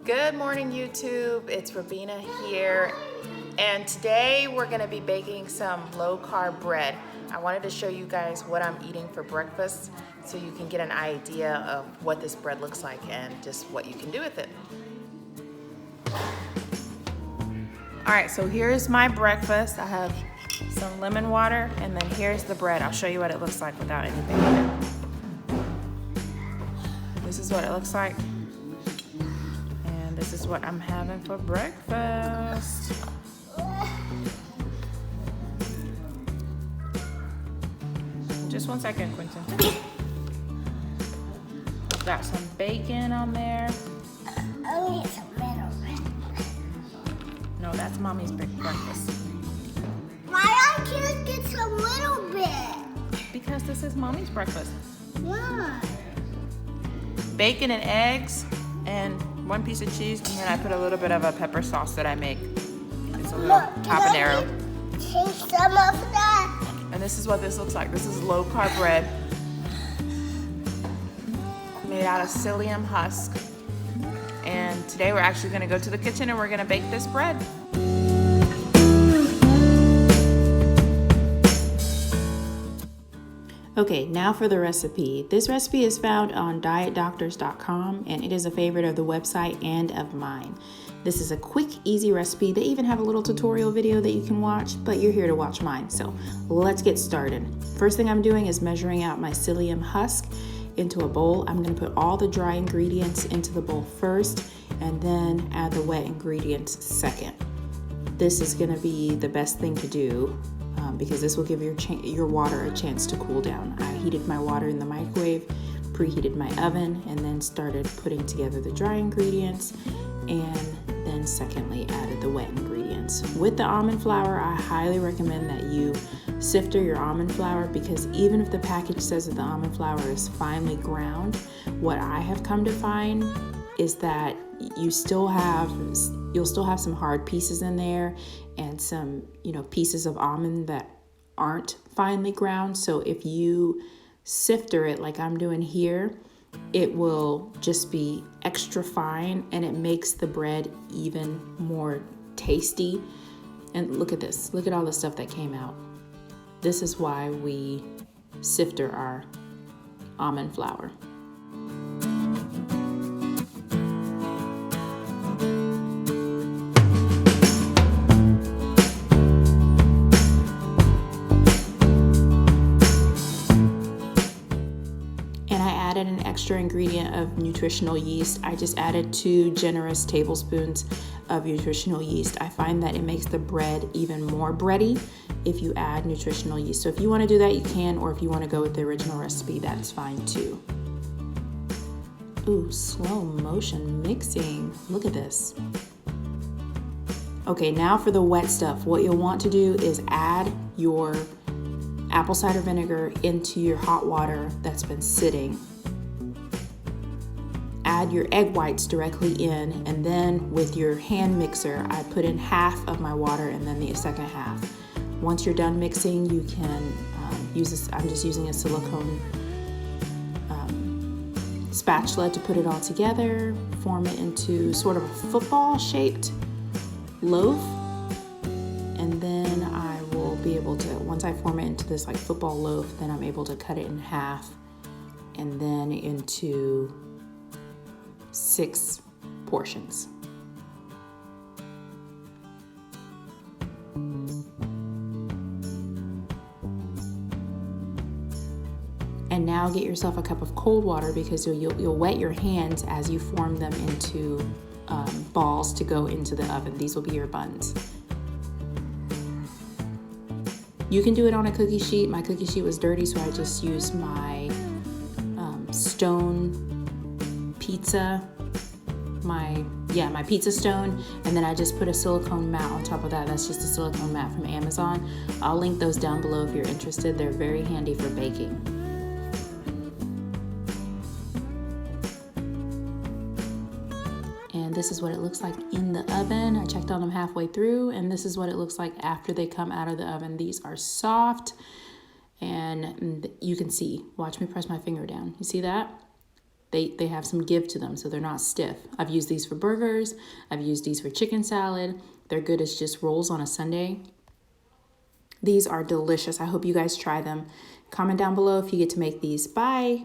Good morning, YouTube. It's Rabina here, and today we're going to be baking some low-carb bread. I wanted to show you guys what I'm eating for breakfast so you can get an idea of what this bread looks like and just what you can do with it. All right, so here's my breakfast. I have some lemon water, and then here's the bread. I'll show you what it looks like without anything in it. This is what it looks like. This is what I'm having for breakfast. Just 1 second, Quentin. I've got some bacon on there. I need some little bit. No, that's Mommy's big breakfast. Why I can't get some little bit? Because this is Mommy's breakfast. Why? Bacon and eggs and 1 piece of cheese, and then I put a little bit of a pepper sauce that I make. It's a little habanero. Take some of that. And this is what this looks like. This is low carb bread made out of psyllium husk. And today we're actually going to go to the kitchen and we're going to bake this bread. Okay, now for the recipe. This recipe is found on dietdoctors.com and it is a favorite of the website and of mine. This is a quick, easy recipe. They even have a little tutorial video that you can watch, but you're here to watch mine. So let's get started. First thing I'm doing is measuring out my psyllium husk into a bowl. I'm going to put all the dry ingredients into the bowl first and then add the wet ingredients second. This is going to be the best thing to do because this will give your water a chance to cool down. I heated my water in the microwave, preheated my oven, and then started putting together the dry ingredients, and then secondly added the wet ingredients. With the almond flour, I highly recommend that you sifter your almond flour because even if the package says that the almond flour is finely ground, what I have come to find is that you'll still have some hard pieces in there and some, pieces of almond that aren't finely ground. So if you sifter it like I'm doing here, it will just be extra fine and it makes the bread even more tasty. And look at this. Look at all the stuff that came out. This is why we sifter our almond flour. An extra ingredient of nutritional yeast. I just added 2 generous tablespoons of nutritional yeast. I find that it makes the bread even more bready if you add nutritional yeast. So if you want to do that, you can, or if you want to go with the original recipe, that's fine too. Ooh, slow motion mixing. Look at this. Okay, now for the wet stuff. What you'll want to do is add your apple cider vinegar into your hot water that's been sitting. Add your egg whites directly in, and then with your hand mixer, I put in half of my water and then the second half. Once you're done mixing, you can use this. I'm just using a silicone spatula to put it all together, form it into sort of a football-shaped loaf, and then I will be able to, once I form it into this like football loaf, then I'm able to cut it in half and then into 6 portions. And now get yourself a cup of cold water because you'll wet your hands as you form them into balls to go into the oven. These will be your buns. You can do it on a cookie sheet. My cookie sheet was dirty, so I just used my stone pizza, my pizza stone, and then I just put a silicone mat on top of that. That's just a silicone mat from Amazon. I'll link those down below if you're interested. They're very handy for baking. And this is what it looks like in the oven. I checked on them halfway through, and this is what it looks like after they come out of the oven. These are soft, and you can see. Watch me press my finger down. You see that? They have some give to them, so they're not stiff. I've used these for burgers. I've used these for chicken salad. They're good as just rolls on a Sunday. These are delicious. I hope you guys try them. Comment down below if you get to make these. Bye.